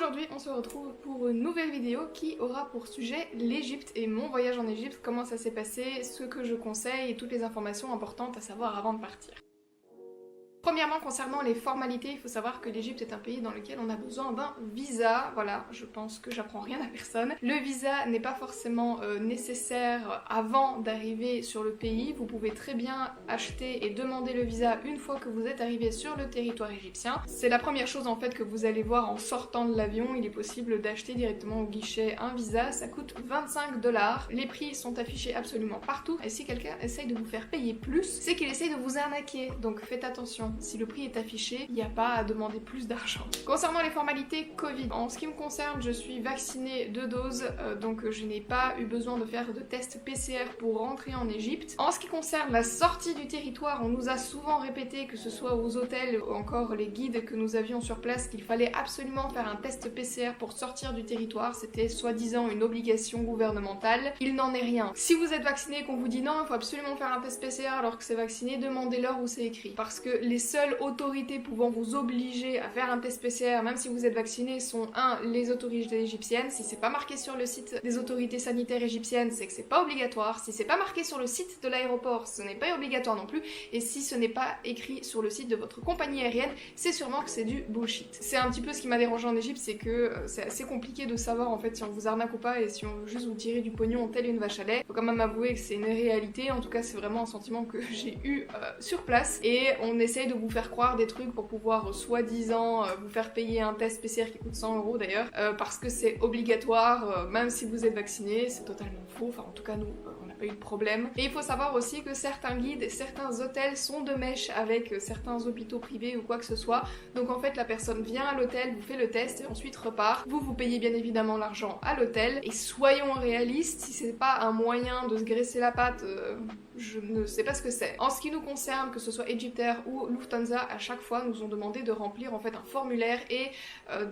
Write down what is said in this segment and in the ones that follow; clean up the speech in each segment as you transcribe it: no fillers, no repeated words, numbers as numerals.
Aujourd'hui, on se retrouve pour une nouvelle vidéo qui aura pour sujet l'Égypte et mon voyage en Égypte, comment ça s'est passé, ce que je conseille et toutes les informations importantes à savoir avant de partir. Premièrement, concernant les formalités, il faut savoir que l'Égypte est un pays dans lequel on a besoin d'un visa. Voilà, je pense que j'apprends rien à personne. Le visa n'est pas forcément nécessaire avant d'arriver sur le pays. Vous pouvez très bien acheter et demander le visa une fois que vous êtes arrivé sur le territoire égyptien. C'est la première chose en fait que vous allez voir en sortant de l'avion. Il est possible d'acheter directement au guichet un visa. Ça coûte 25 $. Les prix sont affichés absolument partout. Et si quelqu'un essaye de vous faire payer plus, c'est qu'il essaye de vous arnaquer. Donc faites attention. Si le prix est affiché, il n'y a pas à demander plus d'argent. Concernant les formalités Covid, en ce qui me concerne, je suis vaccinée 2 doses, donc je n'ai pas eu besoin de faire de test PCR pour rentrer en Égypte. En ce qui concerne la sortie du territoire, on nous a souvent répété, que ce soit aux hôtels ou encore les guides que nous avions sur place, qu'il fallait absolument faire un test PCR pour sortir du territoire. C'était soi-disant une obligation gouvernementale. Il n'en est rien. Si vous êtes vacciné et qu'on vous dit non, il faut absolument faire un test PCR alors que c'est vacciné, demandez-leur où c'est écrit. Parce que les seules autorités pouvant vous obliger à faire un test PCR, même si vous êtes vacciné, sont les autorités égyptiennes. Si c'est pas marqué sur le site des autorités sanitaires égyptiennes, c'est que c'est pas obligatoire. Si c'est pas marqué sur le site de l'aéroport, ce n'est pas obligatoire non plus. Et si ce n'est pas écrit sur le site de votre compagnie aérienne, c'est sûrement que c'est du bullshit. C'est un petit peu ce qui m'a dérangé en Égypte, c'est que c'est assez compliqué de savoir en fait si on vous arnaque ou pas et si on veut juste vous tirer du pognon tel une vache à lait. Faut quand même avouer que c'est une réalité. En tout cas, c'est vraiment un sentiment que j'ai eu sur place. Et on essaye de vous faire croire des trucs pour pouvoir soi-disant vous faire payer un test PCR qui coûte 100 € d'ailleurs, parce que c'est obligatoire, même si vous êtes vacciné. C'est totalement faux, enfin en tout cas nous on n'a pas eu de problème. Et il faut savoir aussi que certains guides et certains hôtels sont de mèche avec certains hôpitaux privés ou quoi que ce soit, donc en fait la personne vient à l'hôtel, vous fait le test et ensuite repart. Vous payez bien évidemment l'argent à l'hôtel, et soyons réalistes, si c'est pas un moyen de se graisser la patte, je ne sais pas ce que c'est. En ce qui nous concerne, que ce soit Egyptair ou Lufthansa, à chaque fois nous ont demandé de remplir en fait un formulaire et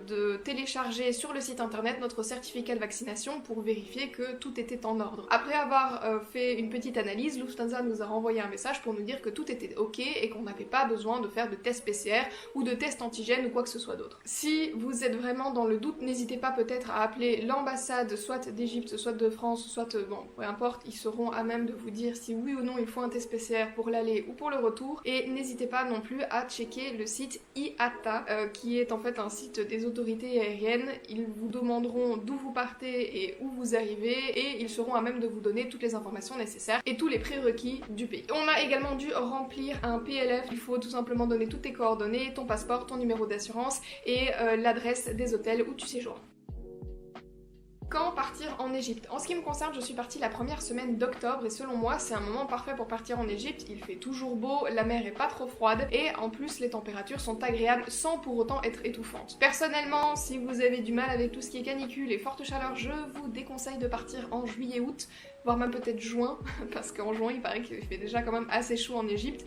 de télécharger sur le site internet notre certificat de vaccination pour vérifier que tout était en ordre. Après avoir fait une petite analyse, Lufthansa nous a renvoyé un message pour nous dire que tout était ok et qu'on n'avait pas besoin de faire de test PCR ou de test antigène ou quoi que ce soit d'autre. Si vous êtes vraiment dans le doute, n'hésitez pas peut-être à appeler l'ambassade soit d'Égypte, soit de France, soit bon, peu importe, ils seront à même de vous dire si oui ou non il faut un test PCR pour l'aller ou pour le retour. Et n'hésitez pas non plus à checker le site IATA qui est en fait un site des autorités aériennes. Ils vous demanderont d'où vous partez et où vous arrivez et ils seront à même de vous donner toutes les informations nécessaires et tous les prérequis du pays. On a également dû remplir un PLF. Il faut tout simplement donner toutes tes coordonnées, ton passeport, ton numéro d'assurance et l'adresse des hôtels où tu séjournes. Quand partir en Égypte? En ce qui me concerne, je suis partie la première semaine d'octobre et selon moi, c'est un moment parfait pour partir en Égypte. Il fait toujours beau, la mer est pas trop froide et en plus les températures sont agréables sans pour autant être étouffantes. Personnellement, si vous avez du mal avec tout ce qui est canicule et forte chaleur, je vous déconseille de partir en juillet-août, voire même peut-être juin, parce qu'en juin il paraît qu'il fait déjà quand même assez chaud en Égypte.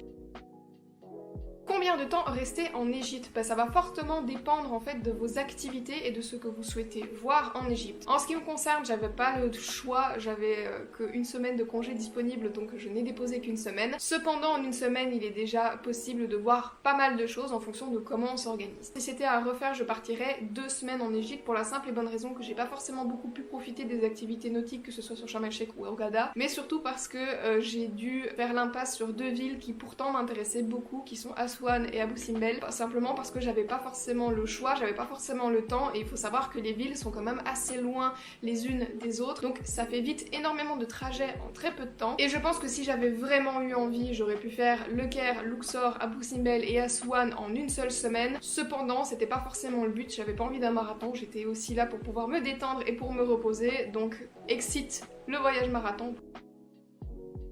Combien de temps rester en Égypte? Ça va fortement dépendre en fait de vos activités et de ce que vous souhaitez voir en Égypte. En ce qui me concerne, j'avais pas le choix, j'avais qu'une semaine de congé disponible, donc je n'ai déposé qu'une semaine. Cependant, en une semaine, il est déjà possible de voir pas mal de choses en fonction de comment on s'organise. Si c'était à refaire, je partirais 2 semaines en Égypte pour la simple et bonne raison que j'ai pas forcément beaucoup pu profiter des activités nautiques, que ce soit sur Sharm el-Sheikh ou Hurghada, mais surtout parce que j'ai dû faire l'impasse sur 2 villes qui pourtant m'intéressaient beaucoup, qui sont Aswan et Abu Simbel, simplement parce que j'avais pas forcément le choix, j'avais pas forcément le temps, et il faut savoir que les villes sont quand même assez loin les unes des autres, donc ça fait vite énormément de trajets en très peu de temps. Et je pense que si j'avais vraiment eu envie, j'aurais pu faire Le Caire, Luxor, Abu Simbel et Aswan en une seule semaine. Cependant, c'était pas forcément le but, j'avais pas envie d'un marathon, j'étais aussi là pour pouvoir me détendre et pour me reposer, donc excite le voyage marathon.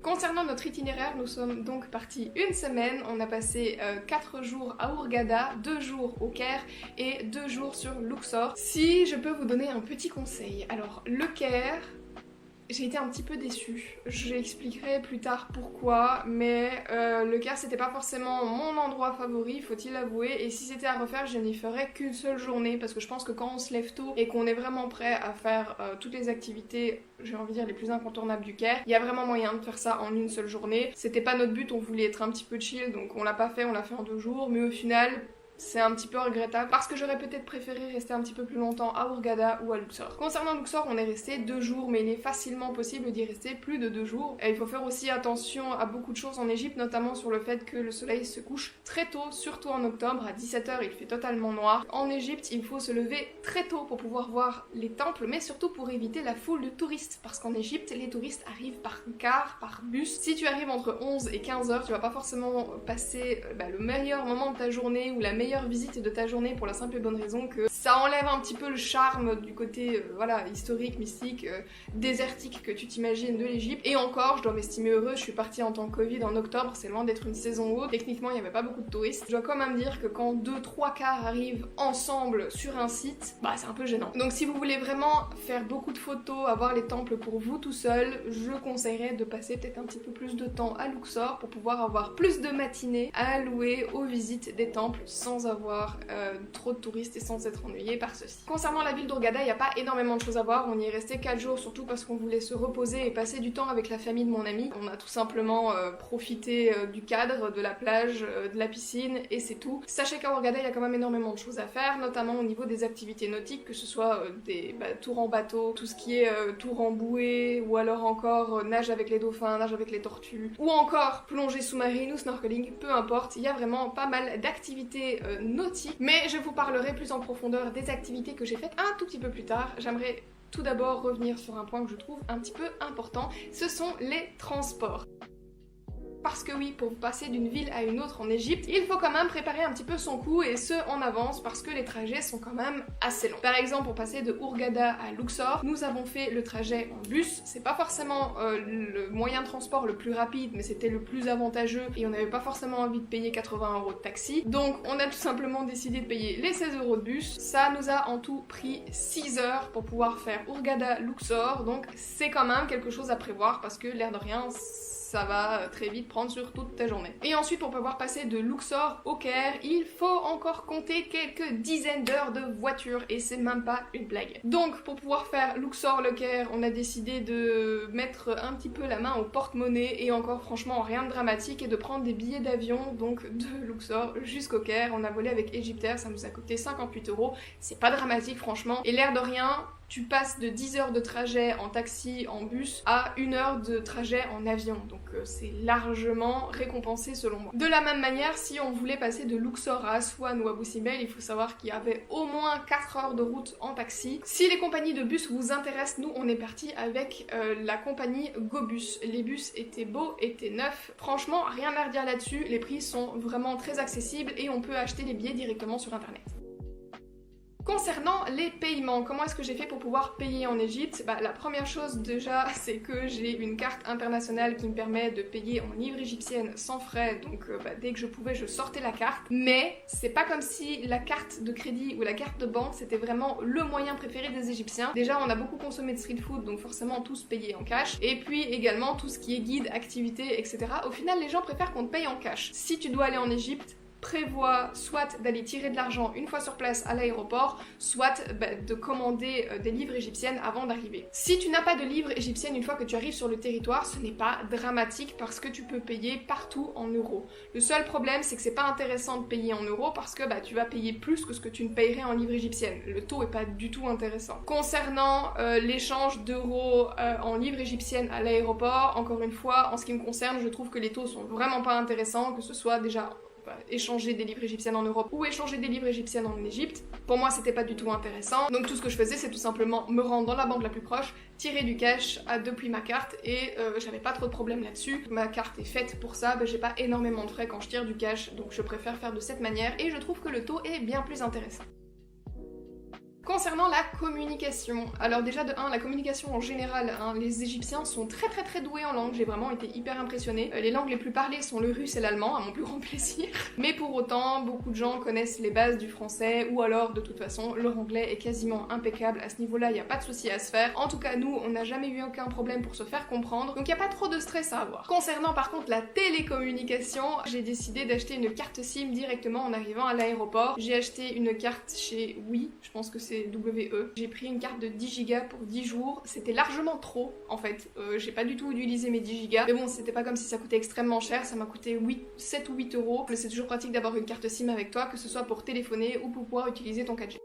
Concernant notre itinéraire, nous sommes donc partis une semaine, on a passé 4 jours à Hurghada, 2 jours au Caire et 2 jours sur Luxor. Si je peux vous donner un petit conseil, alors le Caire, j'ai été un petit peu déçue, j'expliquerai plus tard pourquoi, mais le Caire c'était pas forcément mon endroit favori, faut-il l'avouer, et si c'était à refaire je n'y ferais qu'une seule journée, parce que je pense que quand on se lève tôt et qu'on est vraiment prêt à faire toutes les activités, j'ai envie de dire les plus incontournables du Caire, il y a vraiment moyen de faire ça en une seule journée. C'était pas notre but, on voulait être un petit peu chill, donc on l'a pas fait, on l'a fait en 2 jours, mais au final c'est un petit peu regrettable parce que j'aurais peut-être préféré rester un petit peu plus longtemps à Hurghada ou à Luxor. Concernant Luxor, on est resté 2 jours, mais il est facilement possible d'y rester plus de 2 jours. Et il faut faire aussi attention à beaucoup de choses en Égypte, notamment sur le fait que le soleil se couche très tôt, surtout en octobre, à 17h il fait totalement noir. En Égypte, il faut se lever très tôt pour pouvoir voir les temples, mais surtout pour éviter la foule de touristes, parce qu'en Égypte, les touristes arrivent par car, par bus. Si tu arrives entre 11 et 15h, tu vas pas forcément passer le meilleur moment de ta journée ou la meilleure visite de ta journée pour la simple et bonne raison que ça enlève un petit peu le charme du côté historique, mystique, désertique que tu t'imagines de l'Égypte. Et encore, je dois m'estimer heureuse, je suis partie en temps Covid en octobre, c'est loin d'être une saison haute. Techniquement, il n'y avait pas beaucoup de touristes. Je dois quand même dire que quand 2-3 cars arrivent ensemble sur un site, c'est un peu gênant. Donc si vous voulez vraiment faire beaucoup de photos, avoir les temples pour vous tout seul, je conseillerais de passer peut-être un petit peu plus de temps à Luxor pour pouvoir avoir plus de matinées à allouer aux visites des temples sans avoir trop de touristes et sans être ennuyé par ceci. Concernant la ville d'Hurghada, il n'y a pas énormément de choses à voir. On y est resté 4 jours, surtout parce qu'on voulait se reposer et passer du temps avec la famille de mon ami. On a tout simplement profité du cadre, de la plage, de la piscine et c'est tout. Sachez qu'à Hurghada, il y a quand même énormément de choses à faire, notamment au niveau des activités nautiques, que ce soit des tours en bateau, tout ce qui est tour en bouée, ou alors encore nage avec les dauphins, nage avec les tortues, ou encore plongée sous-marine ou snorkeling, peu importe, il y a vraiment pas mal d'activités nautiques, mais je vous parlerai plus en profondeur des activités que j'ai faites un tout petit peu plus tard. J'aimerais tout d'abord revenir sur un point que je trouve un petit peu important, ce sont les transports. Parce que oui, pour passer d'une ville à une autre en Égypte, il faut quand même préparer un petit peu son coup et ce en avance parce que les trajets sont quand même assez longs. Par exemple, pour passer de Hurghada à Luxor, nous avons fait le trajet en bus. C'est pas forcément le moyen de transport le plus rapide, mais c'était le plus avantageux et on n'avait pas forcément envie de payer 80 € de taxi. Donc on a tout simplement décidé de payer les 16 € de bus. Ça nous a en tout pris 6 heures pour pouvoir faire Hurghada-Luxor, donc c'est quand même quelque chose à prévoir parce que l'air de rien, ça va très vite prendre sur toute ta journée. Et ensuite, pour pouvoir passer de Luxor au Caire, il faut encore compter quelques dizaines d'heures de voiture, et c'est même pas une blague. Donc, pour pouvoir faire Luxor-le Caire, on a décidé de mettre un petit peu la main au porte-monnaie, et encore franchement rien de dramatique, et de prendre des billets d'avion, donc de Luxor jusqu'au Caire. On a volé avec Egyptair, ça nous a coûté 58 €, c'est pas dramatique franchement, et l'air de rien, tu passes de 10 heures de trajet en taxi, en bus, à 1 heure de trajet en avion. Donc c'est largement récompensé selon moi. De la même manière, si on voulait passer de Luxor à Aswan ou à Abu Simbel, il faut savoir qu'il y avait au moins 4 heures de route en taxi. Si les compagnies de bus vous intéressent, nous on est parti avec la compagnie GoBus. Les bus étaient beaux, étaient neufs. Franchement, rien à redire là-dessus. Les prix sont vraiment très accessibles et on peut acheter les billets directement sur internet. Concernant les paiements, comment est-ce que j'ai fait pour pouvoir payer en Égypte? La première chose déjà, c'est que j'ai une carte internationale qui me permet de payer en livres égyptiennes sans frais, donc dès que je pouvais, je sortais la carte. Mais c'est pas comme si la carte de crédit ou la carte de banque, c'était vraiment le moyen préféré des Égyptiens. Déjà, on a beaucoup consommé de street food, donc forcément tous payés en cash. Et puis également tout ce qui est guide, activités, etc. Au final, les gens préfèrent qu'on te paye en cash. Si tu dois aller en Égypte, prévoit soit d'aller tirer de l'argent une fois sur place à l'aéroport, soit de commander des livres égyptiennes avant d'arriver. Si tu n'as pas de livres égyptiennes une fois que tu arrives sur le territoire, ce n'est pas dramatique parce que tu peux payer partout en euros. Le seul problème, c'est que c'est pas intéressant de payer en euros parce que tu vas payer plus que ce que tu ne payerais en livres égyptiennes. Le taux est pas du tout intéressant. Concernant l'échange d'euros en livres égyptiennes à l'aéroport, encore une fois, en ce qui me concerne, je trouve que les taux sont vraiment pas intéressants, que ce soit déjà échanger des livres égyptiennes en Europe ou échanger des livres égyptiennes en Égypte. Pour moi, c'était pas du tout intéressant. Donc tout ce que je faisais, c'est tout simplement me rendre dans la banque la plus proche, tirer du cash depuis ma carte et j'avais pas trop de problèmes là-dessus. Ma carte est faite pour ça, j'ai pas énormément de frais quand je tire du cash, donc je préfère faire de cette manière et je trouve que le taux est bien plus intéressant. Concernant la communication, alors déjà de 1, la communication en général, les Égyptiens sont très doués en langue, j'ai vraiment été hyper impressionnée. Les langues les plus parlées sont le russe et l'allemand, à mon plus grand plaisir. Mais pour autant, beaucoup de gens connaissent les bases du français, ou alors de toute façon, leur anglais est quasiment impeccable, à ce niveau-là, il n'y a pas de souci à se faire. En tout cas, nous, on n'a jamais eu aucun problème pour se faire comprendre, donc il n'y a pas trop de stress à avoir. Concernant par contre la télécommunication, j'ai décidé d'acheter une carte SIM directement en arrivant à l'aéroport. J'ai acheté une carte chez Oui, je pense que c'est c'est WE. J'ai pris une carte de 10 Go pour 10 jours, c'était largement trop en fait, j'ai pas du tout utilisé mes 10 Go, mais bon c'était pas comme si ça coûtait extrêmement cher, ça m'a coûté 7 ou 8 euros, mais c'est toujours pratique d'avoir une carte SIM avec toi, que ce soit pour téléphoner ou pour pouvoir utiliser ton 4G.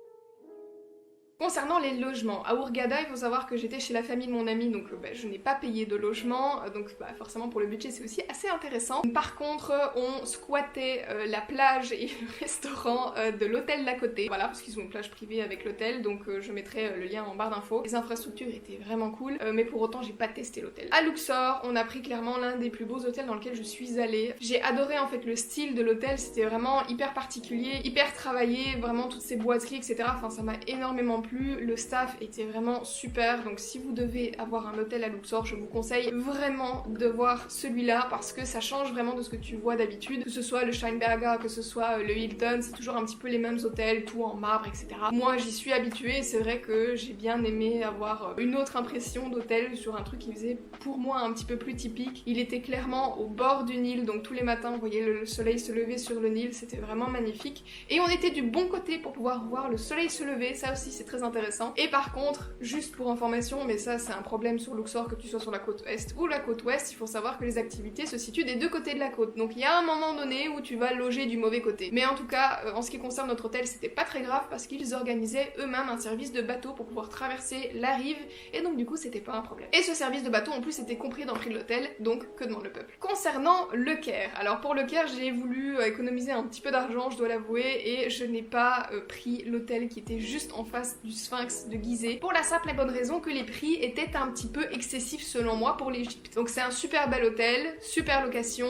Concernant les logements, à Hurghada, il faut savoir que j'étais chez la famille de mon ami, donc je n'ai pas payé de logement, donc forcément pour le budget c'est aussi assez intéressant. Par contre, on squattait la plage et le restaurant de l'hôtel d'à côté, voilà, parce qu'ils ont une plage privée avec l'hôtel, donc je mettrai le lien en barre d'infos. Les infrastructures étaient vraiment cool, mais pour autant j'ai pas testé l'hôtel. À Luxor, on a pris clairement l'un des plus beaux hôtels dans lequel je suis allée. J'ai adoré en fait le style de l'hôtel, c'était vraiment hyper particulier, hyper travaillé, vraiment toutes ces boiseries, etc. Enfin ça m'a énormément plu. Le staff était vraiment super, donc si vous devez avoir un hôtel à Luxor, je vous conseille vraiment de voir celui-là parce que ça change vraiment de ce que tu vois d'habitude, que ce soit le Steinberger, que ce soit le Hilton, c'est toujours un petit peu les mêmes hôtels, tout en marbre, etc. Moi j'y suis habituée, c'est vrai que j'ai bien aimé avoir une autre impression d'hôtel sur un truc qui faisait pour moi un petit peu plus typique. Il était clairement au bord du Nil, donc tous les matins on voyait le soleil se lever sur le Nil, c'était vraiment magnifique, et on était du bon côté pour pouvoir voir le soleil se lever, ça aussi c'est très intéressant. Et par contre, juste pour information, mais ça c'est un problème sur Luxor, que tu sois sur la côte est ou la côte ouest, il faut savoir que les activités se situent des deux côtés de la côte, donc il y a un moment donné où tu vas loger du mauvais côté. Mais en tout cas, en ce qui concerne notre hôtel, c'était pas très grave parce qu'ils organisaient eux-mêmes un service de bateau pour pouvoir traverser la rive, et donc du coup c'était pas un problème. Et ce service de bateau en plus était compris dans le prix de l'hôtel, donc que demande le peuple. Concernant le Caire, alors pour le Caire j'ai voulu économiser un petit peu d'argent, je dois l'avouer, et je n'ai pas pris l'hôtel qui était juste en face du Sphinx de Gizeh, pour la simple et bonne raison que les prix étaient un petit peu excessifs selon moi pour l'Égypte. Donc c'est un super bel hôtel, super location.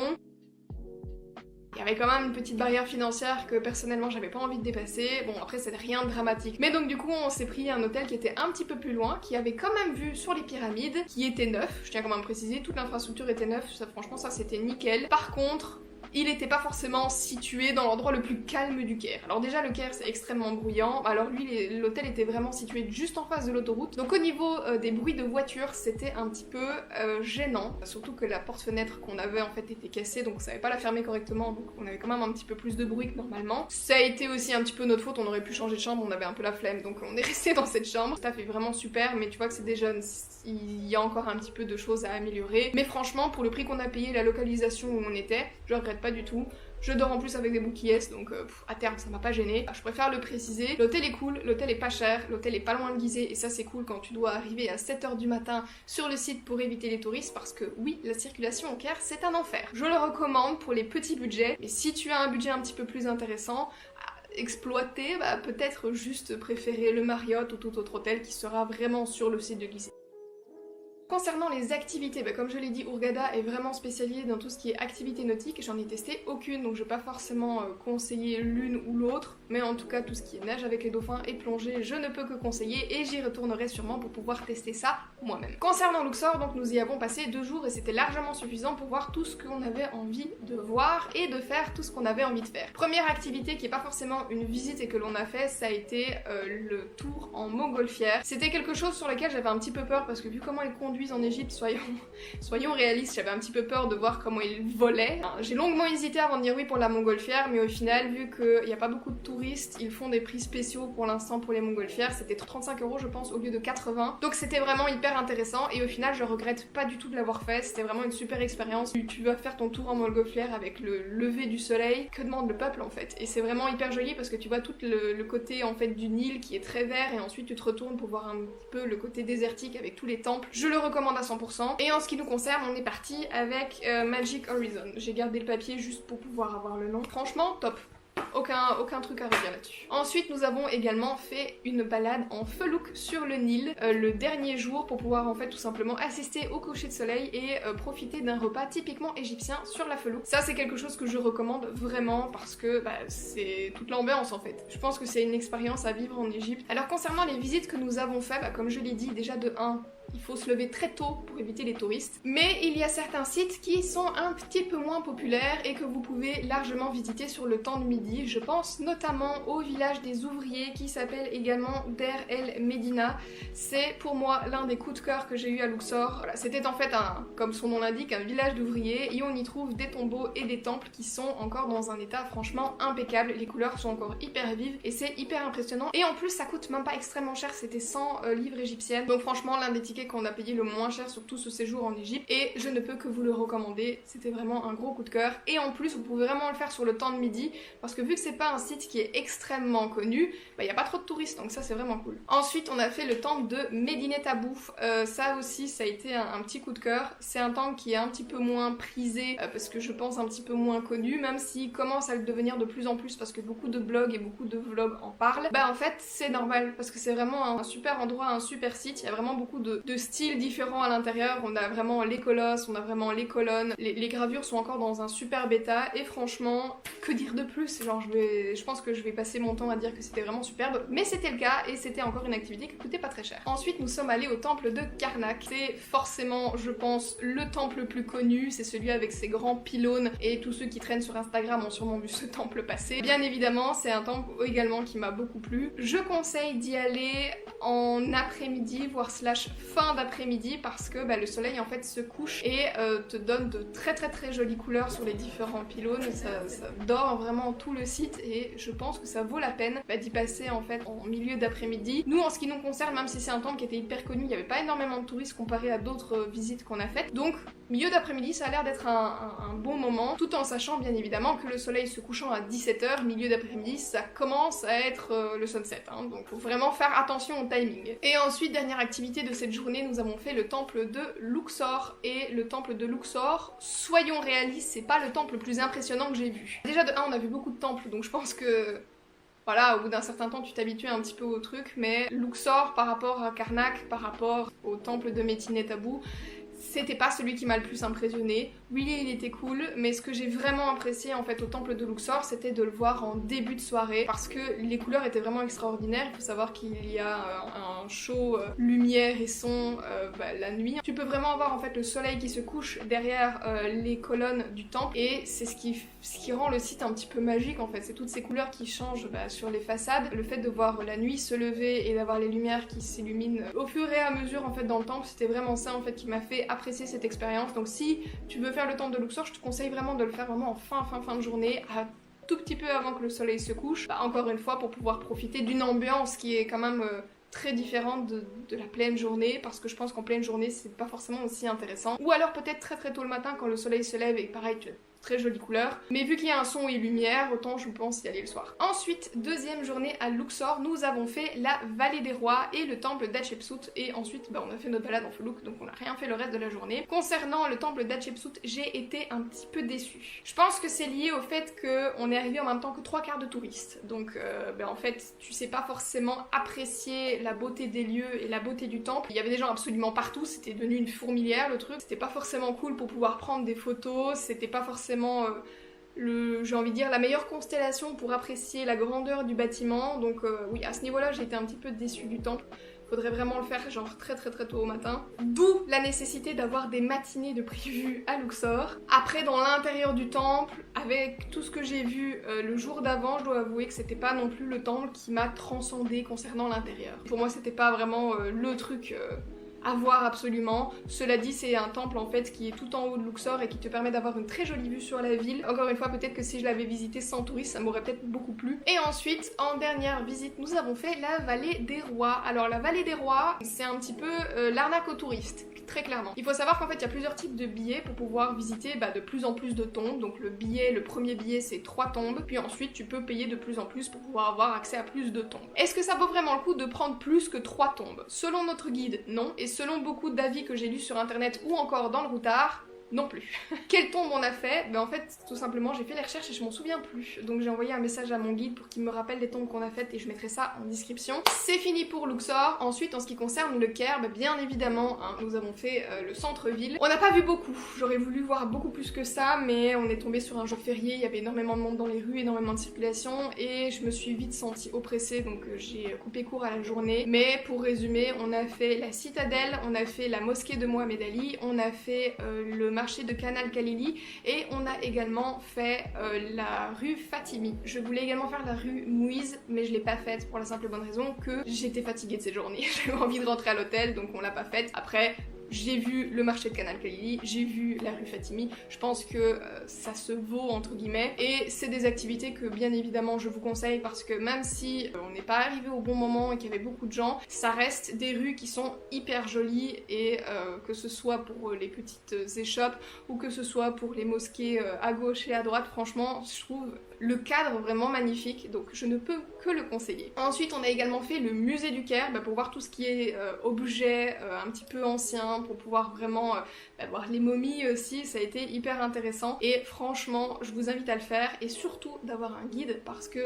Il y avait quand même une petite barrière financière que personnellement j'avais pas envie de dépasser. Bon après c'est rien de dramatique. Mais donc du coup on s'est pris un hôtel qui était un petit peu plus loin, qui avait quand même vue sur les pyramides, qui était neuf, je tiens quand même à préciser, toute l'infrastructure était neuve, ça, franchement ça c'était nickel. Par contre, il n'était pas forcément situé dans l'endroit le plus calme du Caire. Alors déjà le Caire c'est extrêmement bruyant, alors lui l'hôtel était vraiment situé juste en face de l'autoroute, donc au niveau des bruits de voiture c'était un petit peu gênant, surtout que la porte-fenêtre qu'on avait en fait était cassée, donc on savait pas la fermer correctement, donc on avait quand même un petit peu plus de bruit que normalement. Ça a été aussi un petit peu notre faute, on aurait pu changer de chambre, on avait un peu la flemme, donc on est resté dans cette chambre. Le staff est vraiment super, mais tu vois que c'est des jeunes, il y a encore un petit peu de choses à améliorer, mais franchement pour le prix qu'on a payé, la localisation où on était, je regrette pas du tout. Je dors en plus avec des boucliers, donc à terme ça m'a pas gêné. Je préfère le préciser. L'hôtel est cool, l'hôtel est pas cher, l'hôtel est pas loin de Gizeh, et ça c'est cool quand tu dois arriver à 7h du matin sur le site pour éviter les touristes, parce que oui, la circulation au Caire c'est un enfer. Je le recommande pour les petits budgets, mais si tu as un budget un petit peu plus intéressant, exploiter, peut-être juste préférer le Marriott ou tout autre hôtel qui sera vraiment sur le site de Gizeh. Concernant les activités, comme je l'ai dit, Hurghada est vraiment spécialisé dans tout ce qui est activité nautique, j'en ai testé aucune, donc je vais pas forcément conseiller l'une ou l'autre, mais en tout cas tout ce qui est nage avec les dauphins et plongée, je ne peux que conseiller, et j'y retournerai sûrement pour pouvoir tester ça moi-même. Concernant Luxor, donc nous y avons passé 2 jours et c'était largement suffisant pour voir tout ce qu'on avait envie de voir et de faire tout ce qu'on avait envie de faire. Première activité qui est pas forcément une visite et que l'on a fait, ça a été le tour en montgolfière. C'était quelque chose sur lequel j'avais un petit peu peur parce que vu comment ils conduisent en Égypte, soyons réalistes, j'avais un petit peu peur de voir comment ils volaient. J'ai longuement hésité avant de dire oui pour la montgolfière, mais au final, vu qu'il n'y a pas beaucoup de touristes, ils font des prix spéciaux pour l'instant pour les montgolfières, c'était 35 € je pense au lieu de 80. Donc c'était vraiment hyper intéressant et au final je regrette pas du tout de l'avoir fait, c'était vraiment une super expérience. Tu vas faire ton tour en montgolfière avec le lever du soleil, que demande le peuple en fait. Et c'est vraiment hyper joli parce que tu vois tout le côté en fait du Nil qui est très vert et ensuite tu te retournes pour voir un petit peu le côté désertique avec tous les temples. Je le recommande à 100%. Et en ce qui nous concerne, on est parti avec Magic Horizon. J'ai gardé le papier juste pour pouvoir avoir le nom. Franchement, top. Aucun truc à redire là-dessus. Ensuite, nous avons également fait une balade en felouk sur le Nil le dernier jour pour pouvoir en fait tout simplement assister au coucher de soleil et profiter d'un repas typiquement égyptien sur la felouk. Ça, c'est quelque chose que je recommande vraiment parce que c'est toute l'ambiance en fait. Je pense que c'est une expérience à vivre en Égypte. Alors concernant les visites que nous avons fait, comme je l'ai dit, déjà de 1, il faut se lever très tôt pour éviter les touristes. Mais il y a certains sites qui sont un petit peu moins populaires et que vous pouvez largement visiter sur le temps de midi. Je pense notamment au village des ouvriers qui s'appelle également Der El Medina. C'est pour moi l'un des coups de cœur que j'ai eu à Luxor. Voilà, c'était en fait, comme son nom l'indique, un village d'ouvriers et on y trouve des tombeaux et des temples qui sont encore dans un état franchement impeccable. Les couleurs sont encore hyper vives et c'est hyper impressionnant. Et en plus ça coûte même pas extrêmement cher, c'était 100 livres égyptiennes. Donc franchement l'un des tickets qu'on a payé le moins cher sur tout ce séjour en Égypte et je ne peux que vous le recommander. C'était vraiment un gros coup de cœur. Et en plus vous pouvez vraiment le faire sur le temps de midi parce que vu que c'est pas un site qui est extrêmement connu, bah y a pas trop de touristes donc ça c'est vraiment cool. Ensuite on a fait le temple de Medinet Habu. Ça aussi ça a été un petit coup de cœur. C'est un temple qui est un petit peu moins prisé parce que je pense un petit peu moins connu, même s'il commence à le devenir de plus en plus parce que beaucoup de blogs et beaucoup de vlogs en parlent. Bah en fait c'est normal parce que c'est vraiment un super endroit, un super site. Il y a vraiment beaucoup de styles différents à l'intérieur. On a vraiment les colosses, on a vraiment les colonnes. Les gravures sont encore dans un super bêta et franchement, que dire de plus? Genre je pense que je vais passer mon temps à dire que c'était vraiment superbe, mais c'était le cas et c'était encore une activité qui coûtait pas très cher. Ensuite nous sommes allés au temple de Karnak. C'est forcément, je pense, le temple le plus connu. C'est celui avec ses grands pylônes et tous ceux qui traînent sur Instagram ont sûrement vu ce temple passer. Bien évidemment, c'est un temple également qui m'a beaucoup plu. Je conseille d'y aller en après-midi, voire slash fin d'après-midi parce que le soleil en fait se couche et te donne de très jolies couleurs sur les différents pylônes. Ça dore vraiment tout le site et je pense que ça vaut la peine d'y passer en fait en milieu d'après-midi. Nous en ce qui nous concerne, même si c'est un temple qui était hyper connu, il n'y avait pas énormément de touristes comparé à d'autres visites qu'on a faites. Donc milieu d'après-midi ça a l'air d'être un bon moment, tout en sachant bien évidemment que le soleil se couchant à 17h, milieu d'après-midi ça commence à être le sunset, hein, donc faut vraiment faire attention au timing. Et ensuite, dernière activité de cette journée, nous avons fait le temple de Luxor. Et le temple de Luxor, soyons réalistes, c'est pas le temple le plus impressionnant que j'ai vu. Déjà de 1 on a vu beaucoup de temples, donc je pense que voilà, au bout d'un certain temps, tu t'habitues un petit peu au truc, mais Luxor, par rapport à Karnak, par rapport au temple de Medinet Habu, c'était pas celui qui m'a le plus impressionné. Oui, il était cool, mais ce que j'ai vraiment apprécié en fait au temple de Luxor, c'était de le voir en début de soirée, parce que les couleurs étaient vraiment extraordinaires. Il faut savoir qu'il y a un show lumière et son la nuit. Tu peux vraiment voir en fait le soleil qui se couche derrière les colonnes du temple, et c'est ce qui rend le site un petit peu magique en fait. C'est toutes ces couleurs qui changent sur les façades. Le fait de voir la nuit se lever et d'avoir les lumières qui s'illuminent au fur et à mesure en fait dans le temple, c'était vraiment ça en fait qui m'a fait apprécier cette expérience. Donc si tu veux faire le temple de Luxor, je te conseille vraiment de le faire vraiment en fin de journée, à tout petit peu avant que le soleil se couche, encore une fois pour pouvoir profiter d'une ambiance qui est quand même très différente de la pleine journée, parce que je pense qu'en pleine journée c'est pas forcément aussi intéressant. Ou alors peut-être très tôt le matin quand le soleil se lève et pareil tu as très jolie couleur, mais vu qu'il y a un son et lumière, autant je pense y aller le soir. Ensuite, deuxième journée à Luxor, nous avons fait la vallée des rois et le temple d'Hatchepsout, et ensuite on a fait notre balade en Foulouk, donc on n'a rien fait le reste de la journée. Concernant le temple d'Hatchepsout, j'ai été un petit peu déçue. Je pense que c'est lié au fait qu'on est arrivé en même temps que 3/4 de touristes, donc en fait tu sais pas forcément apprécier la beauté des lieux et la beauté du temple. Il y avait des gens absolument partout, c'était devenu une fourmilière le truc, c'était pas forcément cool pour pouvoir prendre des photos, c'était pas forcément j'ai envie de dire la meilleure constellation pour apprécier la grandeur du bâtiment. Donc oui, à ce niveau-là j'ai été un petit peu déçue du temple. Faudrait vraiment le faire genre très tôt au matin. D'où la nécessité d'avoir des matinées de prévues à Luxor. Après, dans l'intérieur du temple, avec tout ce que j'ai vu le jour d'avant, je dois avouer que c'était pas non plus le temple qui m'a transcendé concernant l'intérieur. Pour moi c'était pas vraiment le truc à voir absolument. Cela dit, c'est un temple en fait qui est tout en haut de Luxor et qui te permet d'avoir une très jolie vue sur la ville. Encore une fois, peut-être que si je l'avais visité sans touristes, ça m'aurait peut-être beaucoup plu. Et ensuite, en dernière visite, nous avons fait la vallée des rois. Alors la vallée des rois, c'est un petit peu l'arnaque aux touristes, très clairement. Il faut savoir qu'en fait, il y a plusieurs types de billets pour pouvoir visiter de plus en plus de tombes. Donc le premier billet, c'est 3 tombes. Puis ensuite, tu peux payer de plus en plus pour pouvoir avoir accès à plus de tombes. Est-ce que ça vaut vraiment le coup de prendre plus que 3 tombes? Selon notre guide, non. Et selon beaucoup d'avis que j'ai lus sur internet ou encore dans le Routard, non plus. Quelle tombe on a fait? Ben en fait, tout simplement, j'ai fait les recherches et je m'en souviens plus. Donc j'ai envoyé un message à mon guide pour qu'il me rappelle les tombes qu'on a faites et je mettrai ça en description. C'est fini pour Luxor. Ensuite, en ce qui concerne le Caire, ben bien évidemment, hein, nous avons fait le centre-ville. On n'a pas vu beaucoup. J'aurais voulu voir beaucoup plus que ça, mais on est tombé sur un jour férié. Il y avait énormément de monde dans les rues, énormément de circulation et je me suis vite sentie oppressée, donc j'ai coupé court à la journée. Mais pour résumer, on a fait la citadelle, on a fait la mosquée de Mohamed Ali, on a fait le marché de Canal Khalili et on a également fait la rue Fatimi. Je voulais également faire la rue Mouiz, mais je l'ai pas faite pour la simple et bonne raison que j'étais fatiguée de cette journée. J'avais envie de rentrer à l'hôtel, donc on l'a pas faite. Après, j'ai vu le marché de Canal Khalili, j'ai vu la rue Fatimi, je pense que ça se vaut entre guillemets et c'est des activités que bien évidemment je vous conseille parce que même si on n'est pas arrivé au bon moment et qu'il y avait beaucoup de gens, ça reste des rues qui sont hyper jolies et que ce soit pour les petites échoppes ou que ce soit pour les mosquées à gauche et à droite, franchement je trouve le cadre vraiment magnifique, donc je ne peux que le conseiller. Ensuite on a également fait le musée du Caire pour voir tout ce qui est objets un petit peu anciens, pour pouvoir vraiment voir les momies aussi, ça a été hyper intéressant et franchement je vous invite à le faire et surtout d'avoir un guide parce que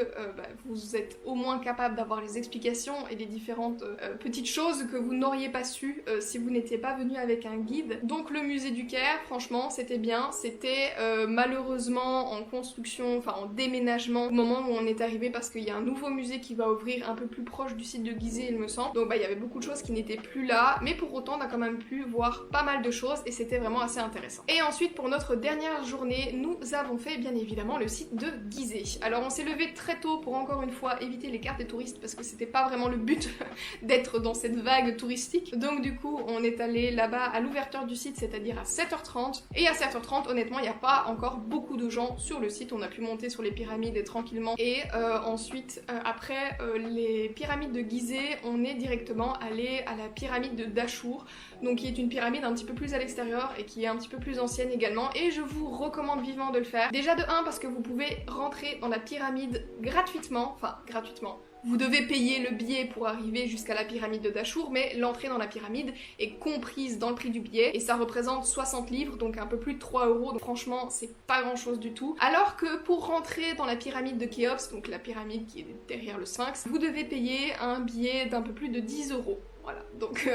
vous êtes au moins capable d'avoir les explications et les différentes petites choses que vous n'auriez pas su si vous n'étiez pas venu avec un guide. Donc le musée du Caire, franchement c'était bien, c'était malheureusement en construction, enfin en déménagement au moment où on est arrivé parce qu'il y a un nouveau musée qui va ouvrir un peu plus proche du site de Gizeh il me semble, donc il y avait beaucoup de choses qui n'étaient plus là, mais pour autant on a quand même pu voir pas mal de choses et c'était vraiment assez intéressant. Et ensuite pour notre dernière journée, nous avons fait bien évidemment le site de Gizeh. Alors on s'est levé très tôt pour encore une fois éviter les cartes des touristes parce que c'était pas vraiment le but d'être dans cette vague touristique. Donc du coup on est allé là-bas à l'ouverture du site, c'est-à-dire à 7h30 et à 7h30 honnêtement il n'y a pas encore beaucoup de gens sur le site, on a pu monter sur les pyramides tranquillement et ensuite après les pyramides de Gizeh on est directement allé à la pyramide de Dachour, donc qui est une pyramide un petit peu plus à l'extérieur et qui est un petit peu plus ancienne également et je vous recommande vivement de le faire. Déjà de 1 parce que vous pouvez rentrer dans la pyramide gratuitement, enfin gratuitement. Vous devez payer le billet pour arriver jusqu'à la pyramide de Dachour, mais l'entrée dans la pyramide est comprise dans le prix du billet et ça représente 60 livres, donc un peu plus de 3 €, donc franchement c'est pas grand chose du tout. Alors que pour rentrer dans la pyramide de Khéops, donc la pyramide qui est derrière le Sphinx, vous devez payer un billet d'un peu plus de 10 €. Voilà, donc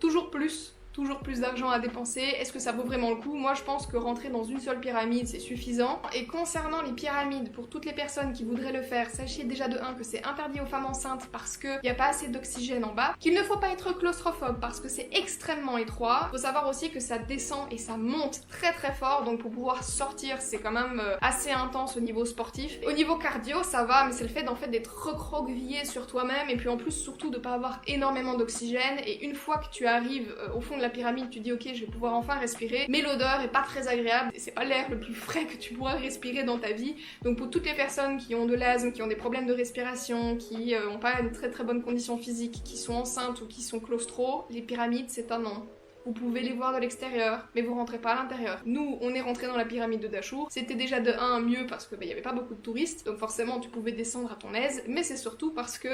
toujours plus d'argent à dépenser. Est-ce que ça vaut vraiment le coup? Moi je pense que rentrer dans une seule pyramide c'est suffisant. Et concernant les pyramides, pour toutes les personnes qui voudraient le faire, sachez déjà de 1 que c'est interdit aux femmes enceintes parce qu'il n'y a pas assez d'oxygène en bas, qu'il ne faut pas être claustrophobe parce que c'est extrêmement étroit. Faut savoir aussi que ça descend et ça monte très très fort, donc pour pouvoir sortir c'est quand même assez intense au niveau sportif. Au niveau cardio ça va, mais c'est le fait d'être recroquevillé sur toi-même et puis en plus surtout de pas avoir énormément d'oxygène et une fois que tu arrives au fond de la pyramide, tu dis ok je vais pouvoir enfin respirer, mais l'odeur est pas très agréable, c'est pas l'air le plus frais que tu pourras respirer dans ta vie. Donc pour toutes les personnes qui ont de l'asthme, qui ont des problèmes de respiration, qui ont pas une très bonne condition physique, qui sont enceintes ou qui sont claustro, les pyramides c'est un non. Vous pouvez les voir de l'extérieur, mais vous rentrez pas à l'intérieur. Nous, on est rentré dans la pyramide de Dachour. C'était déjà de 1 mieux parce que y avait pas beaucoup de touristes, donc forcément tu pouvais descendre à ton aise, mais c'est surtout parce que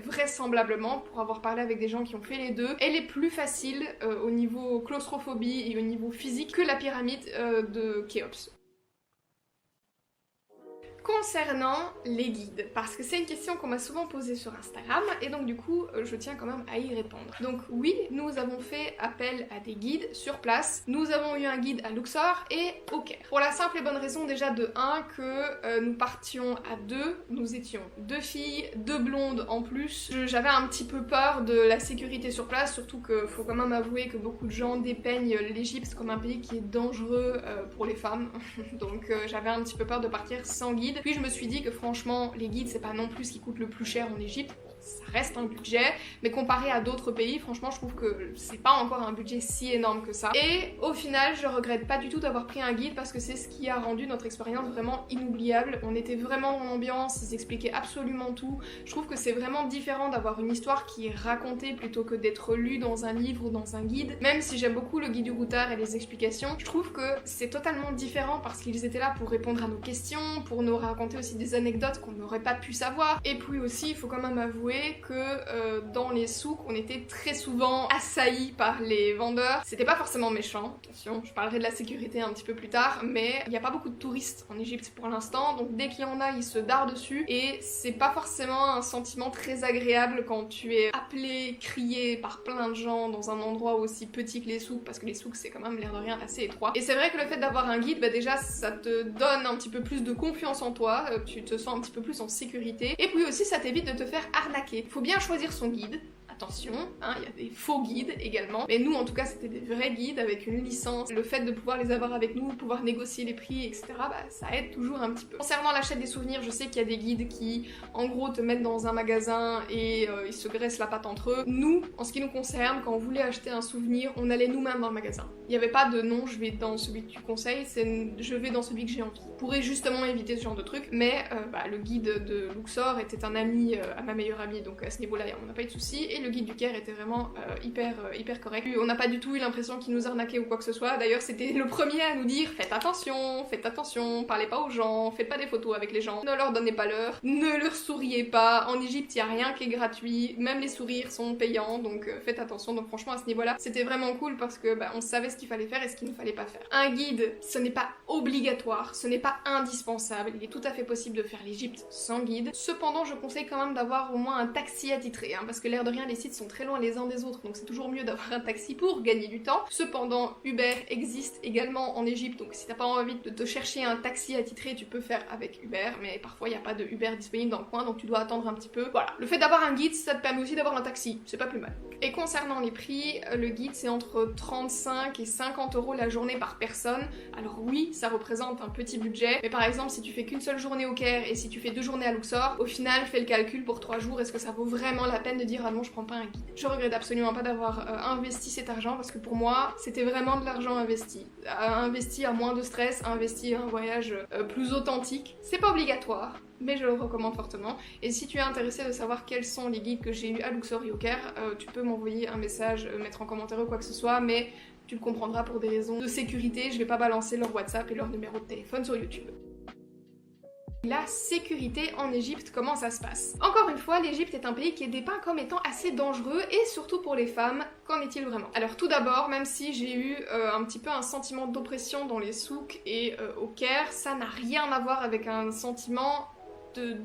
vraisemblablement, pour avoir parlé avec des gens qui ont fait les deux, elle est plus facile au niveau claustrophobie et au niveau physique que la pyramide de Khéops. Concernant les guides, parce que c'est une question qu'on m'a souvent posée sur Instagram et donc du coup je tiens quand même à y répondre. Donc oui, nous avons fait appel à des guides sur place, nous avons eu un guide à Luxor et au Caire. Pour la simple et bonne raison déjà de 1 que nous partions à 2, nous étions 2 filles, 2 blondes en plus. J'avais un petit peu peur de la sécurité sur place, surtout que faut quand même avouer que beaucoup de gens dépeignent l'Égypte comme un pays qui est dangereux pour les femmes. Donc j'avais un petit peu peur de partir sans guide. Puis je me suis dit que franchement les guides c'est pas non plus ce qui coûte le plus cher en Égypte, ça reste un budget, mais comparé à d'autres pays franchement je trouve que c'est pas encore un budget si énorme que ça. Et au final je regrette pas du tout d'avoir pris un guide parce que c'est ce qui a rendu notre expérience vraiment inoubliable. On était vraiment dans l'ambiance, ils expliquaient absolument tout. Je trouve que c'est vraiment différent d'avoir une histoire qui est racontée plutôt que d'être lue dans un livre ou dans un guide. Même si j'aime beaucoup le guide du routard et les explications, je trouve que c'est totalement différent parce qu'ils étaient là pour répondre à nos questions, pour nous raconter aussi des anecdotes qu'on n'aurait pas pu savoir. Et puis aussi il faut quand même avouer avouer que dans les souks, on était très souvent assaillis par les vendeurs. C'était pas forcément méchant, attention, je parlerai de la sécurité un petit peu plus tard, mais il n'y a pas beaucoup de touristes en Égypte pour l'instant, donc dès qu'il y en a, ils se darent dessus, et c'est pas forcément un sentiment très agréable quand tu es appelé, crié par plein de gens dans un endroit aussi petit que les souks, parce que les souks c'est quand même l'air de rien assez étroit. Et c'est vrai que le fait d'avoir un guide, bah déjà ça te donne un petit peu plus de confiance en toi, tu te sens un petit peu plus en sécurité, et puis aussi ça t'évite de te faire arnaquer. Faut bien choisir son guide. Attention, hein, il y a des faux guides également, mais nous en tout cas c'était des vrais guides avec une licence. Le fait de pouvoir les avoir avec nous, pouvoir négocier les prix, etc., bah, ça aide toujours un petit peu. Concernant l'achat des souvenirs, je sais qu'il y a des guides qui en gros te mettent dans un magasin et ils se graissent la patte entre eux. Nous, en ce qui nous concerne, quand on voulait acheter un souvenir, on allait nous-mêmes dans le magasin. Il n'y avait pas de non, je vais dans celui que tu conseilles, c'est je vais dans celui que j'ai envie. On pourrait justement éviter ce genre de truc, mais le guide de Luxor était un ami à ma meilleure amie, donc à ce niveau-là on n'a pas eu de soucis, et le guide du Caire était vraiment hyper correct. On n'a pas du tout eu l'impression qu'il nous arnaquait ou quoi que ce soit. D'ailleurs c'était le premier à nous dire faites attention, parlez pas aux gens, faites pas des photos avec les gens, ne leur donnez pas l'heure, ne leur souriez pas. En Égypte il y a rien qui est gratuit, même les sourires sont payants, donc faites attention. Donc franchement à ce niveau-là c'était vraiment cool parce que on savait ce qu'il fallait faire et ce qu'il ne fallait pas faire. Un guide, ce n'est pas obligatoire, ce n'est pas indispensable, il est tout à fait possible de faire l'Égypte sans guide. Cependant je conseille quand même d'avoir au moins un taxi attitré, parce que l'air de rien les sites sont très loin les uns des autres, donc c'est toujours mieux d'avoir un taxi pour gagner du temps. Cependant, Uber existe également en Égypte, donc si t'as pas envie de te chercher un taxi attitré, tu peux faire avec Uber, mais parfois il n'y a pas de Uber disponible dans le coin, donc tu dois attendre un petit peu. Voilà, le fait d'avoir un guide, ça te permet aussi d'avoir un taxi, c'est pas plus mal. Et concernant les prix, le guide c'est entre 35 et 50 € la journée par personne. Alors oui, ça représente un petit budget, mais par exemple si tu fais qu'une seule journée au Caire et si tu fais 2 journées à Luxor, au final fais le calcul pour 3 jours, est-ce que ça vaut vraiment la peine de dire ah non je prends pas un guide. Je regrette absolument pas d'avoir investi cet argent parce que pour moi c'était vraiment de l'argent investi. Investi à moins de stress, investi à un voyage plus authentique. C'est pas obligatoire, mais je le recommande fortement. Et si tu es intéressé de savoir quels sont les guides que j'ai eu à Luxor et au Caire, tu peux m'envoyer un message, mettre en commentaire ou quoi que ce soit, mais tu le comprendras pour des raisons de sécurité, je vais pas balancer leur WhatsApp et leur numéro de téléphone sur YouTube. La sécurité en Égypte, comment ça se passe? Encore une fois, l'Égypte est un pays qui est dépeint comme étant assez dangereux et surtout pour les femmes, qu'en est-il vraiment? Alors tout d'abord, même si j'ai eu un petit peu un sentiment d'oppression dans les souks et au Caire, ça n'a rien à voir avec un sentiment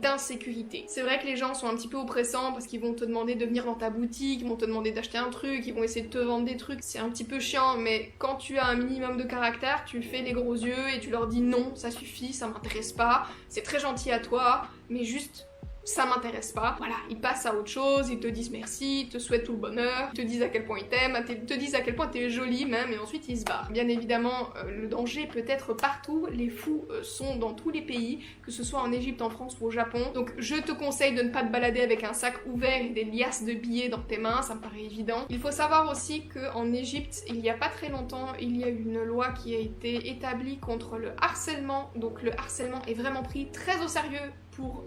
d'insécurité. C'est vrai que les gens sont un petit peu oppressants parce qu'ils vont te demander de venir dans ta boutique, ils vont te demander d'acheter un truc, ils vont essayer de te vendre des trucs, c'est un petit peu chiant, mais quand tu as un minimum de caractère, tu fais les gros yeux et tu leur dis non, ça suffit, ça m'intéresse pas, c'est très gentil à toi, mais juste ça m'intéresse pas. Voilà, ils passent à autre chose, ils te disent merci, ils te souhaitent tout le bonheur, ils te disent à quel point ils t'aiment, ils te disent à quel point t'es jolie même, et ensuite ils se barrent. Bien évidemment, le danger peut être partout, les fous sont dans tous les pays, que ce soit en Égypte, en France ou au Japon, donc je te conseille de ne pas te balader avec un sac ouvert et des liasses de billets dans tes mains, ça me paraît évident. Il faut savoir aussi qu'en Égypte, il y a pas très longtemps, il y a une loi qui a été établie contre le harcèlement, donc le harcèlement est vraiment pris très au sérieux pour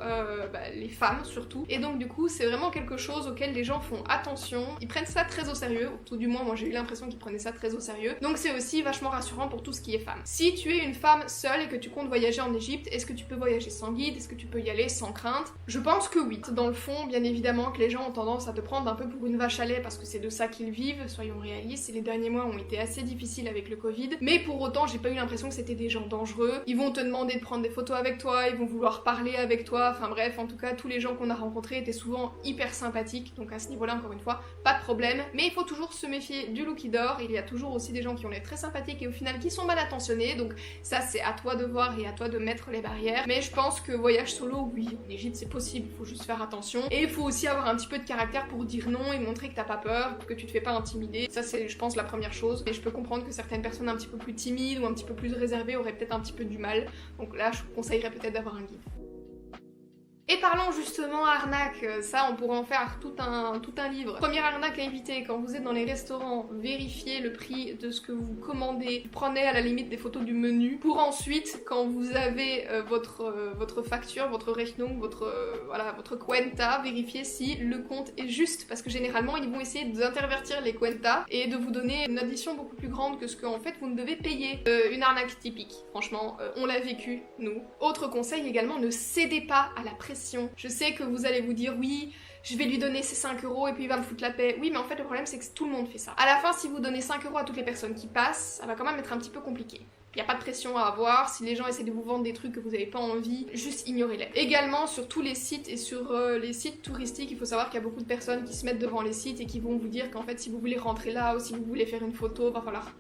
les femmes surtout, et donc du coup c'est vraiment quelque chose auquel les gens font attention, ils prennent ça très au sérieux, ou tout du moins moi j'ai eu l'impression qu'ils prenaient ça très au sérieux, donc c'est aussi vachement rassurant pour tout ce qui est femme. Si tu es une femme seule et que tu comptes voyager en Égypte, est-ce que tu peux voyager sans guide? Est-ce que tu peux y aller sans crainte? Je pense que oui. Dans le fond, bien évidemment que les gens ont tendance à te prendre un peu pour une vache à lait parce que c'est de ça qu'ils vivent, soyons réalistes, et les derniers mois ont été assez difficiles avec le Covid, mais pour autant j'ai pas eu l'impression que c'était des gens dangereux, ils vont te demander de prendre des photos avec toi, ils vont vouloir parler avec toi, enfin bref, en tout cas tous les gens qu'on a rencontrés étaient souvent hyper sympathiques, donc à ce niveau-là encore une fois, pas de problème, mais il faut toujours se méfier du loup qui dort, il y a toujours aussi des gens qui ont l'air très sympathiques et au final qui sont mal intentionnés, donc ça c'est à toi de voir et à toi de mettre les barrières, mais je pense que voyage solo, oui, en Égypte c'est possible, il faut juste faire attention, et il faut aussi avoir un petit peu de caractère pour dire non et montrer que t'as pas peur, que tu te fais pas intimider, ça c'est je pense la première chose, et je peux comprendre que certaines personnes un petit peu plus timides ou un petit peu plus réservées auraient peut-être un petit peu du mal, donc là je vous conseillerais peut-être d'avoir un guide. Et parlons justement arnaque, ça on pourrait en faire tout un livre. Première arnaque à éviter, quand vous êtes dans les restaurants, vérifiez le prix de ce que vous commandez, prenez à la limite des photos du menu, pour ensuite, quand vous avez votre facture, votre Rechnung, votre cuenta, vérifiez si le compte est juste, parce que généralement ils vont essayer d'intervertir les cuentas et de vous donner une addition beaucoup plus grande que ce qu'en fait vous ne devez payer. Une arnaque typique, franchement, on l'a vécu, nous. Autre conseil également, ne cédez pas à la pression pression. Je sais que vous allez vous dire oui, je vais lui donner ses 5 € et puis il va me foutre la paix. Oui, mais en fait le problème c'est que tout le monde fait ça. À la fin, si vous donnez 5 € à toutes les personnes qui passent, ça va quand même être un petit peu compliqué. Il n'y a pas de pression à avoir, si les gens essaient de vous vendre des trucs que vous n'avez pas envie, juste ignorez-les. Également, sur tous les sites et sur les sites touristiques, il faut savoir qu'il y a beaucoup de personnes qui se mettent devant les sites et qui vont vous dire qu'en fait, si vous voulez rentrer là ou si vous voulez faire une photo, va falloir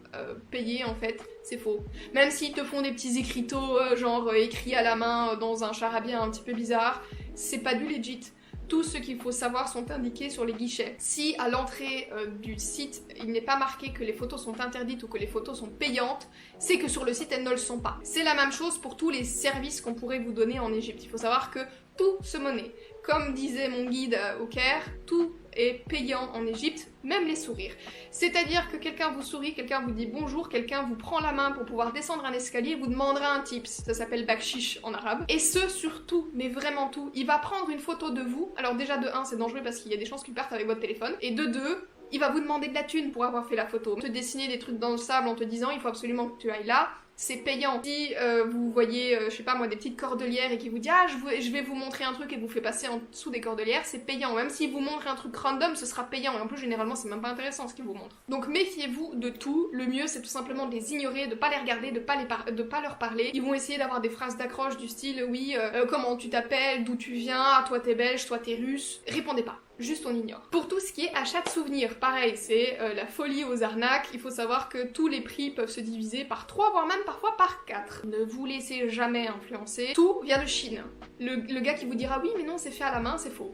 payer en fait. C'est faux. Même s'ils te font des petits écriteaux, genre écrits à la main dans un charabia un petit peu bizarre, c'est pas du legit. Tout ce qu'il faut savoir sont indiqués sur les guichets. Si à l'entrée du site, il n'est pas marqué que les photos sont interdites ou que les photos sont payantes, c'est que sur le site, elles ne le sont pas. C'est la même chose pour tous les services qu'on pourrait vous donner en Égypte. Il faut savoir que tout se monnaie. Comme disait mon guide au Caire, tout est payant en Égypte, même les sourires. C'est-à-dire que quelqu'un vous sourit, quelqu'un vous dit bonjour, quelqu'un vous prend la main pour pouvoir descendre un escalier, vous demandera un tips, ça s'appelle bakshish en arabe. Et ce sur tout, mais vraiment tout, il va prendre une photo de vous, alors déjà de 1 c'est dangereux parce qu'il y a des chances qu'il parte avec votre téléphone, et de 2, il va vous demander de la thune pour avoir fait la photo. Te dessiner des trucs dans le sable en te disant il faut absolument que tu ailles là, c'est payant. Si vous voyez, je sais pas moi, des petites cordelières et qui vous dit ah je vais vous montrer un truc et vous fait passer en dessous des cordelières, c'est payant. Même s'il vous montre un truc random, ce sera payant. Et en plus généralement c'est même pas intéressant ce qu'il vous montre. Donc méfiez-vous de tout. Le mieux c'est tout simplement de les ignorer, de pas les regarder, de pas leur parler. Ils vont essayer d'avoir des phrases d'accroche du style oui comment tu t'appelles, d'où tu viens, ah, toi t'es belge, toi t'es russe. Répondez pas. Juste on ignore. Pour tout ce qui est achat de souvenirs, pareil, c'est la folie aux arnaques. Il faut savoir que tous les prix peuvent se diviser par 3, voire même parfois par 4. Ne vous laissez jamais influencer. Tout vient de Chine. Le gars qui vous dira oui mais non c'est fait à la main, c'est faux.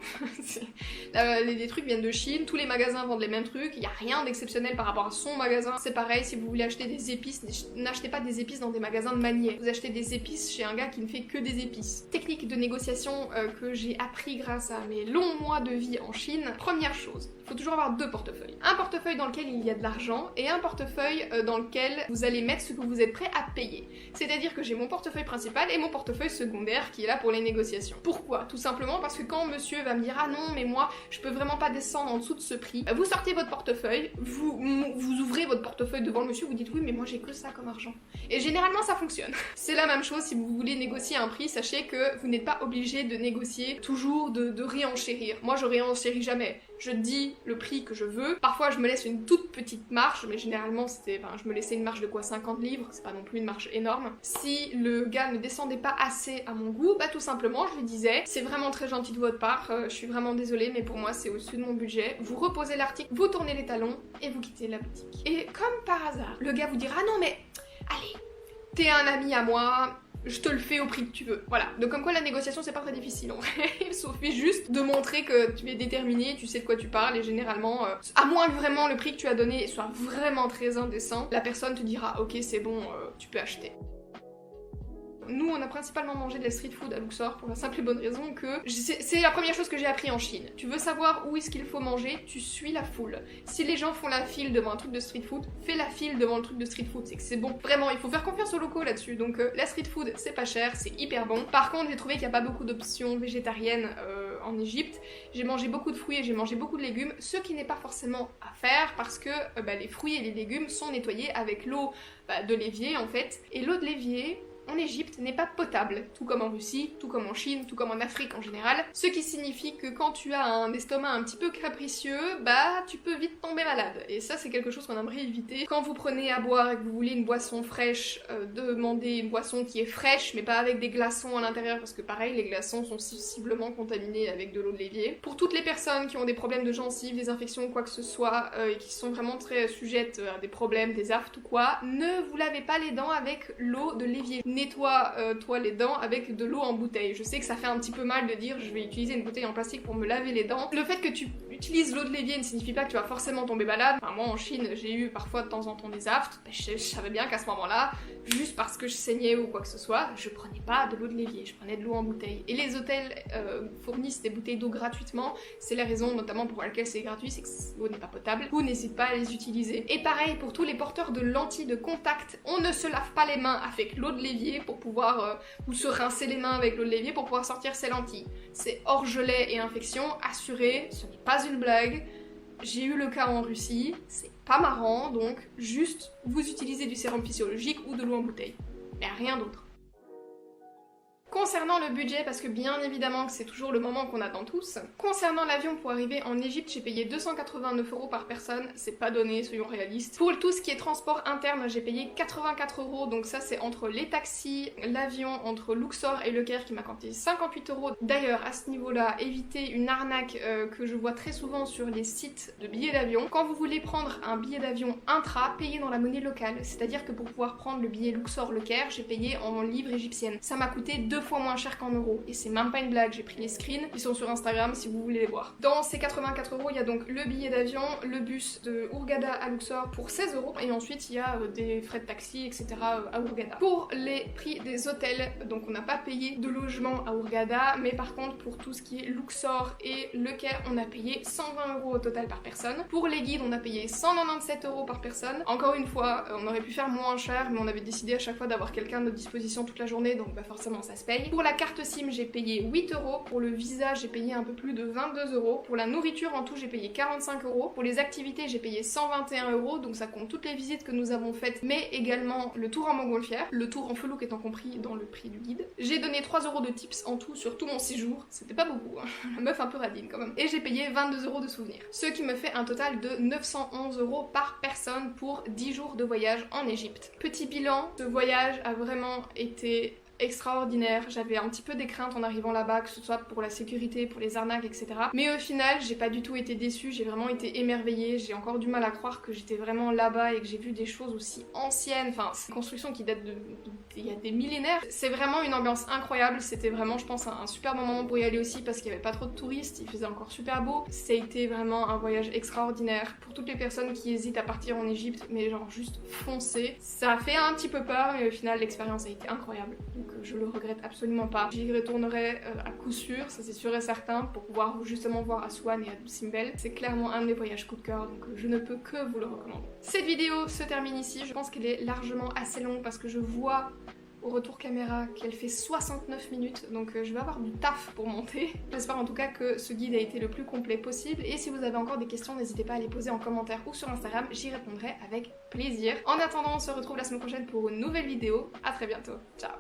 Les trucs viennent de Chine, tous les magasins vendent les mêmes trucs, il n'y a rien d'exceptionnel par rapport à son magasin. C'est pareil, si vous voulez acheter des épices, n'achetez pas des épices dans des magasins de manière. Vous achetez des épices chez un gars qui ne fait que des épices. Technique de négociation que j'ai appris grâce à mes longs mois de vie en Chine. Première chose, il faut toujours avoir 2 portefeuilles. Un portefeuille dans lequel il y a de l'argent et un portefeuille dans lequel vous allez mettre ce que vous êtes prêt à payer. C'est-à-dire que j'ai mon portefeuille principal et mon portefeuille secondaire qui est là pour les négociations. Pourquoi? Tout simplement parce que quand monsieur va me dire ah non mais moi je peux vraiment pas descendre en dessous de ce prix, vous sortez votre portefeuille, vous ouvrez votre portefeuille devant le monsieur, vous dites oui mais moi j'ai que ça comme argent. Et généralement ça fonctionne. C'est la même chose si vous voulez négocier un prix, sachez que vous n'êtes pas obligé de négocier toujours, de réenchérir. Moi je réenchéris jamais. Je dis le prix que je veux. Parfois je me laisse une toute petite marge, mais généralement je me laissais une marge de quoi 50 livres, c'est pas non plus une marge énorme. Si le gars ne descendait pas assez à mon goût, bah tout simplement je lui disais c'est vraiment très gentil de votre part, je suis vraiment désolée mais pour moi c'est au-dessus de mon budget. Vous reposez l'article, vous tournez les talons et vous quittez la boutique. Et comme par hasard, le gars vous dira non mais allez, t'es un ami à moi, je te le fais au prix que tu veux. Voilà. Donc comme quoi la négociation c'est pas très difficile en vrai. Il suffit juste de montrer que tu es déterminé, tu sais de quoi tu parles et généralement, à moins que vraiment le prix que tu as donné soit vraiment très indécent, la personne te dira ok c'est bon, tu peux acheter. Nous, on a principalement mangé de la street food à Luxor pour la simple et bonne raison que c'est la première chose que j'ai appris en Chine. Tu veux savoir où est-ce qu'il faut manger, tu suis la foule. Si les gens font la file devant un truc de street food, fais la file devant le truc de street food, c'est que c'est bon. Vraiment, il faut faire confiance aux locaux là-dessus. Donc la street food, c'est pas cher, c'est hyper bon. Par contre, j'ai trouvé qu'il n'y a pas beaucoup d'options végétariennes en Égypte. J'ai mangé beaucoup de fruits et j'ai mangé beaucoup de légumes, ce qui n'est pas forcément à faire parce que les fruits et les légumes sont nettoyés avec l'eau de l'évier en fait. Et l'eau de l'évier en Égypte n'est pas potable, tout comme en Russie, tout comme en Chine, tout comme en Afrique en général, ce qui signifie que quand tu as un estomac un petit peu capricieux, bah tu peux vite tomber malade. Et ça c'est quelque chose qu'on aimerait éviter. Quand vous prenez à boire et que vous voulez une boisson fraîche, demandez une boisson qui est fraîche mais pas avec des glaçons à l'intérieur parce que pareil les glaçons sont sensiblement contaminés avec de l'eau de l'évier. Pour toutes les personnes qui ont des problèmes de gencives, des infections ou quoi que ce soit et qui sont vraiment très sujettes à des problèmes, des aftes ou quoi, ne vous lavez pas les dents avec l'eau de l'évier. Nettoie-toi les dents avec de l'eau en bouteille. Je sais que ça fait un petit peu mal de dire je vais utiliser une bouteille en plastique pour me laver les dents. Le fait que tu utilises l'eau de l'évier ne signifie pas que tu vas forcément tomber malade. Enfin moi en Chine j'ai eu parfois de temps en temps des aftes. Je savais bien qu'à ce moment-là, juste parce que je saignais ou quoi que ce soit, je prenais pas de l'eau de l'évier, je prenais de l'eau en bouteille. Et les hôtels fournissent des bouteilles d'eau gratuitement. C'est la raison notamment pour laquelle c'est gratuit, c'est que l'eau n'est pas potable. Vous n'hésitez pas à les utiliser. Et pareil pour tous les porteurs de lentilles de contact, on ne se lave pas les mains avec l'eau de l'évier pour pouvoir ou se rincer les mains avec l'eau de l'évier pour pouvoir sortir ses lentilles. C'est orgelet et infection, assuré, ce n'est pas une blague. J'ai eu le cas en Russie, c'est pas marrant, donc juste vous utilisez du sérum physiologique ou de l'eau en bouteille. Mais rien d'autre. Concernant le budget, parce que bien évidemment que c'est toujours le moment qu'on attend tous, concernant l'avion pour arriver en Égypte, j'ai payé 289 € par personne, c'est pas donné, soyons réalistes. Pour tout ce qui est transport interne, j'ai payé 84 €, donc ça c'est entre les taxis, l'avion, entre Luxor et Le Caire qui m'a coûté 58 €. D'ailleurs, à ce niveau-là, évitez une arnaque que je vois très souvent sur les sites de billets d'avion. Quand vous voulez prendre un billet d'avion intra, payez dans la monnaie locale, c'est-à-dire que pour pouvoir prendre le billet Luxor-Le Caire, j'ai payé en livres égyptiennes. Ça m'a coûté 2 fois moins cher qu'en euros, et c'est même pas une blague, j'ai pris les screens, ils sont sur Instagram si vous voulez les voir. Dans ces 84 €, il y a donc le billet d'avion, le bus de Hurghada à Luxor pour 16 €, et ensuite il y a des frais de taxi, etc. à Hurghada. Pour les prix des hôtels, donc on n'a pas payé de logement à Hurghada, mais par contre pour tout ce qui est Luxor et Le Caire, on a payé 120 € au total par personne. Pour les guides, on a payé 197 € par personne. Encore une fois, on aurait pu faire moins cher, mais on avait décidé à chaque fois d'avoir quelqu'un de disposition toute la journée, donc bah forcément ça se paye. Pour la carte SIM, j'ai payé 8 €. Pour le visa, j'ai payé un peu plus de 22 €. Pour la nourriture, en tout, j'ai payé 45 €. Pour les activités, j'ai payé 121 €, donc ça compte toutes les visites que nous avons faites, mais également le tour en montgolfière, le tour en felouk étant compris dans le prix du guide. J'ai donné 3 € de tips en tout sur tout mon séjour, c'était pas beaucoup, hein. La meuf un peu radine quand même. Et j'ai payé 22 € de souvenirs, ce qui me fait un total de 911 € par personne pour 10 jours de voyage en Égypte. Petit bilan, ce voyage a vraiment été extraordinaire. J'avais un petit peu des craintes en arrivant là-bas, que ce soit pour la sécurité, pour les arnaques, etc. Mais au final, j'ai pas du tout été déçue, j'ai vraiment été émerveillée. J'ai encore du mal à croire que j'étais vraiment là-bas et que j'ai vu des choses aussi anciennes. Enfin, c'est une construction qui date il y a des millénaires. C'est vraiment une ambiance incroyable. C'était vraiment, je pense, un super bon moment pour y aller aussi parce qu'il y avait pas trop de touristes, il faisait encore super beau. Ça a été vraiment un voyage extraordinaire. Pour toutes les personnes qui hésitent à partir en Égypte, mais genre juste foncez. Ça a fait un petit peu peur, mais au final, l'expérience a été incroyable. Donc je le regrette absolument pas. J'y retournerai à coup sûr, ça c'est sûr et certain, pour pouvoir justement voir Aswan et Adou Simbel. C'est clairement un de mes voyages coup de cœur, donc je ne peux que vous le recommander. Cette vidéo se termine ici, je pense qu'elle est largement assez longue parce que je vois au retour caméra qu'elle fait 69 minutes, donc je vais avoir du taf pour monter. J'espère en tout cas que ce guide a été le plus complet possible, et si vous avez encore des questions, n'hésitez pas à les poser en commentaire ou sur Instagram, j'y répondrai avec plaisir. En attendant, on se retrouve la semaine prochaine pour une nouvelle vidéo. À très bientôt, ciao.